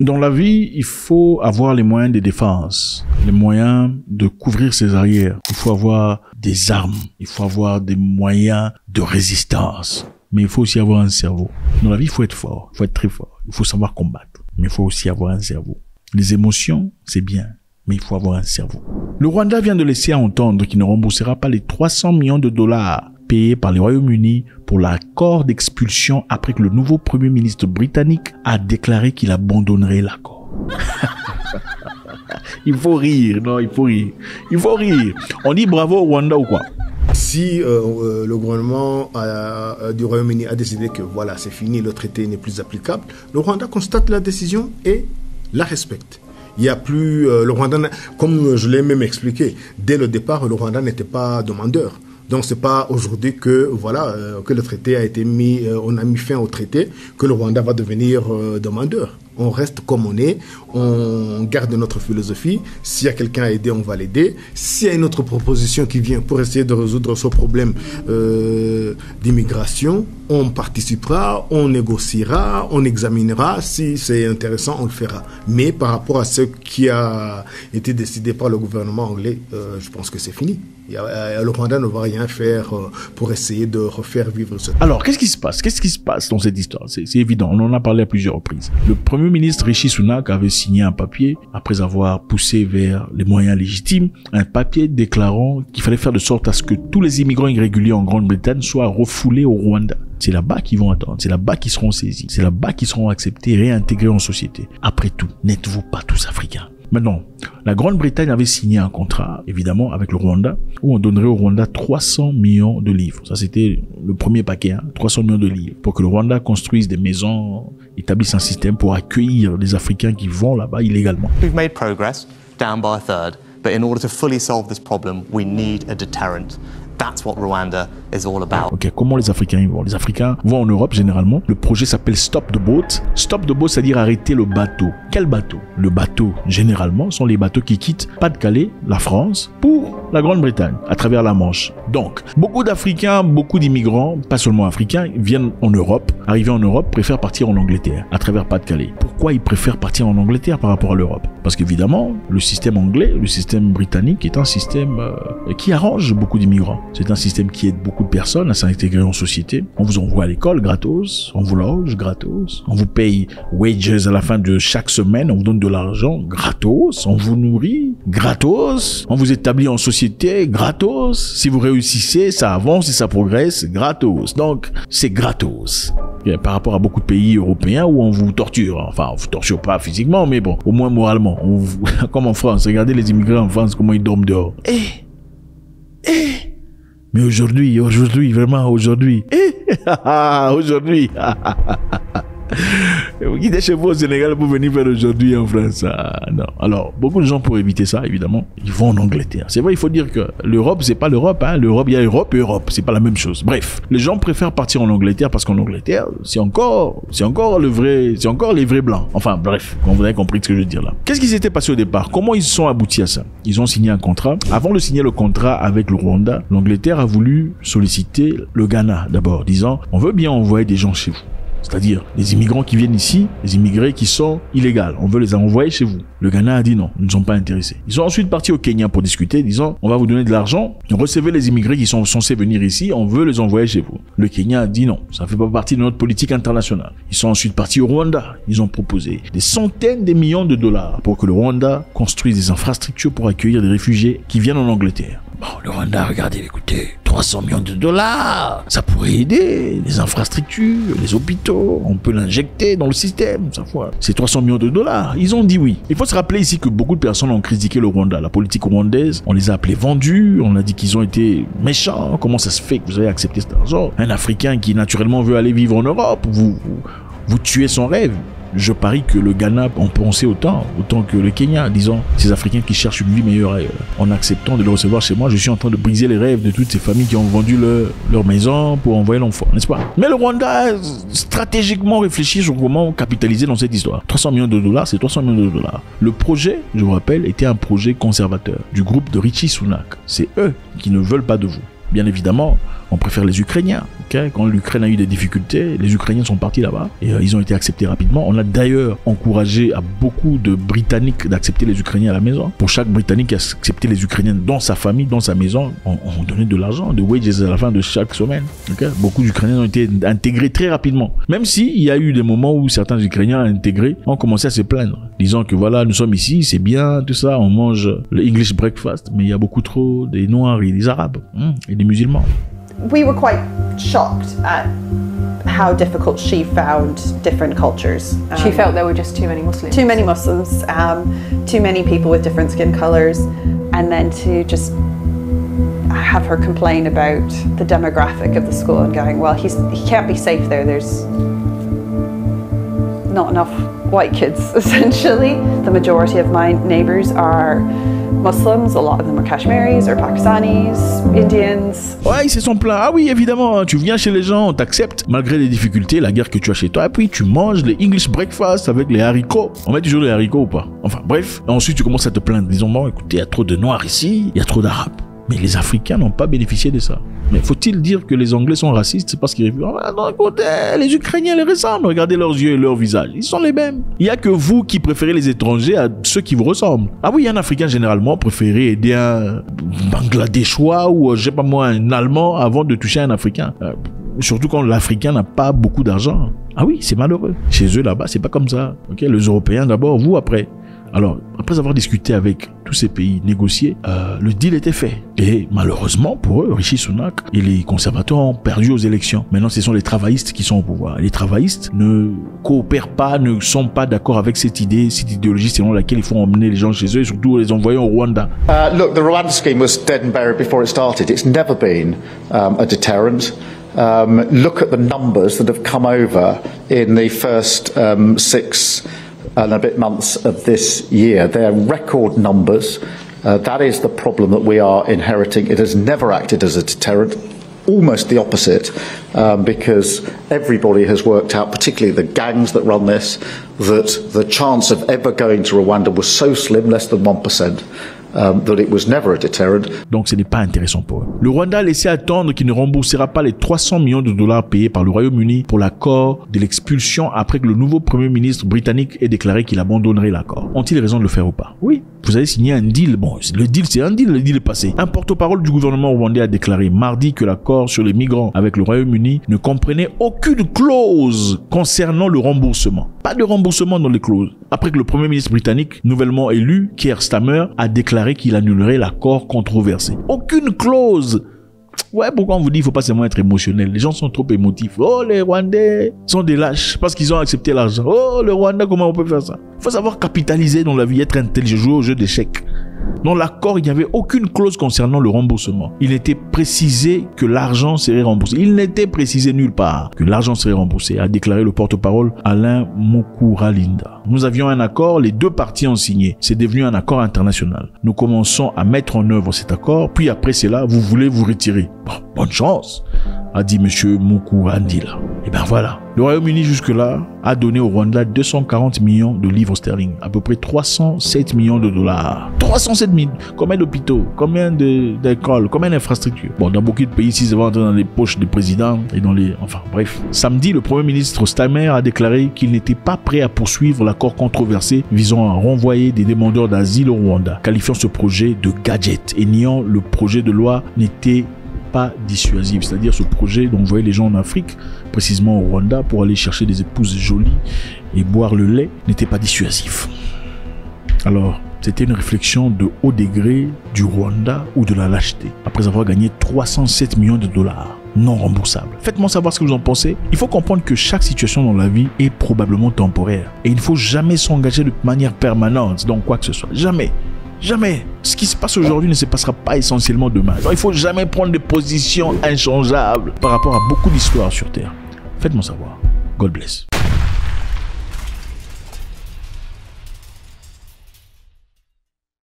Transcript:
Dans la vie, il faut avoir les moyens de défense, les moyens de couvrir ses arrières. Il faut avoir des armes, il faut avoir des moyens de résistance. Mais il faut aussi avoir un cerveau. Dans la vie, il faut être fort, il faut être très fort. Il faut savoir combattre, mais il faut aussi avoir un cerveau. Les émotions, c'est bien, mais il faut avoir un cerveau. Le Rwanda vient de laisser entendre qu'il ne remboursera pas les 300 millions de dollars payés par le Royaume-Uni pour l'accord d'expulsion après que le nouveau Premier ministre britannique a déclaré qu'il abandonnerait l'accord. Il faut rire, non, il faut rire. Il faut rire. On dit bravo au Rwanda ou quoi? Si le gouvernement du Royaume-Uni a décidé que voilà, c'est fini, le traité n'est plus applicable, le Rwanda constate la décision et la respecte. Il n'y a plus... le Rwanda, comme je l'ai même expliqué, dès le départ, le Rwanda n'était pas demandeur. Donc c'est pas aujourd'hui que voilà que le traité a été mis, on a mis fin au traité, que le Rwanda va devenir demandeur. On reste comme on est, on garde notre philosophie. S'il y a quelqu'un à aider, on va l'aider. S'il y a une autre proposition qui vient pour essayer de résoudre ce problème d'immigration, on participera, on négociera, on examinera. Si c'est intéressant, on le fera. Mais par rapport à ce qui a été décidé par le gouvernement anglais, je pense que c'est fini. Le Rwanda ne va rien faire pour essayer de refaire vivre ce... Alors, qu'est-ce qui se passe? Qu'est-ce qui se passe dans cette histoire? C'est évident, on en a parlé à plusieurs reprises. Le Premier ministre Rishi Sunak avait signé un papier, après avoir poussé vers les moyens légitimes, un papier déclarant qu'il fallait faire de sorte à ce que tous les immigrants irréguliers en Grande-Bretagne soient refoulés au Rwanda. C'est là-bas qu'ils vont attendre, c'est là-bas qu'ils seront saisis, c'est là-bas qu'ils seront acceptés et réintégrés en société. Après tout, n'êtes-vous pas tous africains? Maintenant, la Grande-Bretagne avait signé un contrat, évidemment, avec le Rwanda, où on donnerait au Rwanda 300 millions de livres. Ça, c'était le premier paquet, 300 millions de livres, pour que le Rwanda construise des maisons, établisse un système pour accueillir les Africains qui vont là-bas illégalement. We've made progress, down by a third, but in order to fully solve this problem, we need a deterrent. That's what Rwanda is all about. Ok, comment les Africains y vont? Les Africains vont en Europe généralement. Le projet s'appelle Stop the Boat. Stop the Boat, c'est-à-dire arrêter le bateau. Quel bateau? Le bateau, généralement, sont les bateaux qui quittent Pas-de-Calais, la France, pour la Grande-Bretagne, à travers la Manche. Donc, beaucoup d'Africains, beaucoup d'immigrants, pas seulement africains, viennent en Europe, arrivés en Europe, préfèrent partir en Angleterre, à travers Pas-de-Calais. Pourquoi ils préfèrent partir en Angleterre par rapport à l'Europe? Parce qu'évidemment, le système anglais, le système britannique est un système qui arrange beaucoup d'immigrants. C'est un système qui aide beaucoup de personnes à s'intégrer en société. On vous envoie à l'école gratos, on vous loge gratos, on vous paye wages à la fin de chaque semaine, on vous donne de l'argent gratos, on vous nourrit gratos, on vous établit en société gratos. Si vous réussissez, ça avance et ça progresse gratos. Donc, c'est gratos. Et par rapport à beaucoup de pays européens où on vous torture. Enfin, on vous torture pas physiquement, mais bon, au moins moralement. Comme en France, regardez les immigrés en France, comment ils dorment dehors. Mais aujourd'hui, vraiment aujourd'hui. Aujourd'hui. Vous quittez chez vous au Sénégal pour venir faire aujourd'hui en France. Non. Alors, beaucoup de gens, pour éviter ça, évidemment, ils vont en Angleterre. C'est vrai, il faut dire que l'Europe, c'est pas l'Europe. L'Europe, il y a Europe et Europe. C'est pas la même chose. Bref, les gens préfèrent partir en Angleterre parce qu'en Angleterre, c'est encore les vrais blancs. Enfin, bref, vous avez compris ce que je veux dire là. Qu'est-ce qui s'était passé au départ? Comment ils sont aboutis à ça? Ils ont signé un contrat. Avant de signer le contrat avec le Rwanda, l'Angleterre a voulu solliciter le Ghana d'abord, disant, on veut bien envoyer des gens chez vous. C'est-à-dire, les immigrants qui viennent ici, les immigrés qui sont illégaux, on veut les envoyer chez vous. Le Ghana a dit non, nous ne sommes pas intéressés. Ils sont ensuite partis au Kenya pour discuter, disant, on va vous donner de l'argent, recevez les immigrés qui sont censés venir ici, on veut les envoyer chez vous. Le Kenya a dit non, ça ne fait pas partie de notre politique internationale. Ils sont ensuite partis au Rwanda. Ils ont proposé des centaines de millions de dollars pour que le Rwanda construise des infrastructures pour accueillir des réfugiés qui viennent en Angleterre. Bon, le Rwanda, regardez, écoutez, 300 millions de dollars, ça pourrait aider les infrastructures, les hôpitaux, on peut l'injecter dans le système, ça fois. C'est 300 millions de dollars. Ils ont dit oui. Il faut se rappeler ici que beaucoup de personnes ont critiqué le Rwanda, la politique rwandaise. On les a appelés vendus, on a dit qu'ils ont été méchants. Comment ça se fait que vous avez accepté cet argent? Un Africain qui naturellement veut aller vivre en Europe, vous tuez son rêve. Je parie que le Ghana en pensait autant que le Kenya, disons, ces Africains qui cherchent une vie meilleure ailleurs. En acceptant de le recevoir chez moi, je suis en train de briser les rêves de toutes ces familles qui ont vendu leur maison pour envoyer l'enfant, n'est-ce pas? Mais le Rwanda a stratégiquement réfléchi sur comment capitaliser dans cette histoire. 300 millions de dollars, c'est 300 millions de dollars. Le projet, je vous rappelle, était un projet conservateur du groupe de Rishi Sunak. C'est eux qui ne veulent pas de vous. Bien évidemment, on préfère les Ukrainiens. Okay? Quand l'Ukraine a eu des difficultés, les Ukrainiens sont partis là-bas et ils ont été acceptés rapidement. On a d'ailleurs encouragé à beaucoup de Britanniques d'accepter les Ukrainiens à la maison. Pour chaque Britannique qui a accepté les Ukrainiens dans sa famille, dans sa maison, on donnait de l'argent, de wages à la fin de chaque semaine. Okay? Beaucoup d'Ukrainiens ont été intégrés très rapidement. Même s'il y a eu des moments où certains Ukrainiens intégrés ont commencé à se plaindre, disant que voilà, nous sommes ici, c'est bien, tout ça, on mange le English breakfast, mais il y a beaucoup trop des Noirs et des Arabes et des musulmans. We were quite shocked at how difficult she found different cultures. She felt there were just too many Muslims. Too many Muslims, too many people with different skin colours, and then to just have her complain about the demographic of the school and going, well, he can't be safe there. There's not enough white kids, essentially. The majority of my neighbours are Muslims, a lot of them are Kashmiris or Pakistanis, Indians. Ouais, ils se sont plaints. Ah oui, évidemment, tu viens chez les gens, on t'accepte malgré les difficultés, la guerre que tu as chez toi, et puis tu manges les English breakfast avec les haricots. On met toujours les haricots ou pas? Enfin bref, ensuite tu commences à te plaindre, disons bon, écoutez, il y a trop de Noirs ici, il y a trop d'Arabes. Mais les Africains n'ont pas bénéficié de ça. Mais faut-il dire que les Anglais sont racistes? C'est parce qu'ils réfléchissent. Ah non, écoutez, les Ukrainiens les ressemblent. Regardez leurs yeux et leurs visages. Ils sont les mêmes. Il n'y a que vous qui préférez les étrangers à ceux qui vous ressemblent. Ah oui, un Africain généralement préférait aider un Bangladeshois ou, je sais pas moi, un Allemand avant de toucher un Africain. Surtout quand l'Africain n'a pas beaucoup d'argent. Ah oui, c'est malheureux. Chez eux là-bas, c'est pas comme ça. Okay? Les Européens d'abord, vous après. Alors, après avoir discuté avec tous ces pays, négocié, le deal était fait. Et malheureusement pour eux, Rishi Sunak et les conservateurs ont perdu aux élections. Maintenant, ce sont les travaillistes qui sont au pouvoir. Et les travaillistes ne coopèrent pas, ne sont pas d'accord avec cette idée, cette idéologie selon laquelle il faut emmener les gens chez eux et surtout les envoyer au Rwanda. Look, the Rwanda scheme was dead and buried before it started. It's never been a deterrent. Look at the numbers that have come over in the first 6 and a bit months of this year. They're record numbers. That is the problem that we are inheriting. It has never acted as a deterrent. Almost the opposite, because everybody has worked out, particularly the gangs that run this, that the chance of ever going to Rwanda was so slim, less than 1%. That it was never a deterrent. Donc ce n'est pas intéressant pour eux. Le Rwanda a laissé attendre qu'il ne remboursera pas les 300 millions de dollars payés par le Royaume-Uni pour l'accord de l'expulsion après que le nouveau Premier ministre britannique ait déclaré qu'il abandonnerait l'accord. Ont-ils raison de le faire ou pas? Oui. Vous avez signé un deal. Bon, le deal c'est un deal, le deal est passé. Un porte-parole du gouvernement rwandais a déclaré mardi que l'accord sur les migrants avec le Royaume-Uni ne comprenait aucune clause concernant le remboursement. Pas de remboursement dans les clauses. Après que le Premier ministre britannique nouvellement élu, Keir Starmer, a déclaré qu'il annulerait l'accord controversé. Aucune clause. Ouais, pourquoi on vous dit qu'il ne faut pas seulement être émotionnel? Les gens sont trop émotifs. Oh, les Rwandais sont des lâches parce qu'ils ont accepté l'argent. Oh, le Rwanda, comment on peut faire ça? Il faut savoir capitaliser dans la vie, être intelligent, jouer au jeu d'échecs. Dans l'accord, il n'y avait aucune clause concernant le remboursement. Il était précisé que l'argent serait remboursé. Il n'était précisé nulle part que l'argent serait remboursé, a déclaré le porte-parole Alain Mukuralinda. Nous avions un accord, les deux parties ont signé. C'est devenu un accord international. Nous commençons à mettre en œuvre cet accord, puis après cela, vous voulez vous retirer. Bon, bonne chance, a dit M. Mukurandila. Et ben voilà. Le Royaume-Uni jusque-là a donné au Rwanda 240 millions de livres sterling, à peu près 307 millions de dollars. 307 millions. Combien d'hôpitaux, combien d'écoles, combien d'infrastructures? Bon, dans beaucoup de pays, si ça va entrer dans les poches des présidents et dans les... Enfin, bref. Samedi, le Premier ministre Starmer a déclaré qu'il n'était pas prêt à poursuivre l'accord controversé visant à renvoyer des demandeurs d'asile au Rwanda, qualifiant ce projet de gadget et niant le projet de loi n'était pas dissuasif, c'est-à-dire ce projet d'envoyer les gens en Afrique, précisément au Rwanda, pour aller chercher des épouses jolies et boire le lait, n'était pas dissuasif. Alors, c'était une réflexion de haut degré du Rwanda ou de la lâcheté, après avoir gagné 307 millions de dollars non remboursables. Faites-moi savoir ce que vous en pensez. Il faut comprendre que chaque situation dans la vie est probablement temporaire. Et il ne faut jamais s'engager de manière permanente dans quoi que ce soit. Jamais. Jamais. Ce qui se passe aujourd'hui ne se passera pas essentiellement demain. Alors, il ne faut jamais prendre des positions inchangeables par rapport à beaucoup d'histoires sur Terre. Faites-moi savoir. God bless.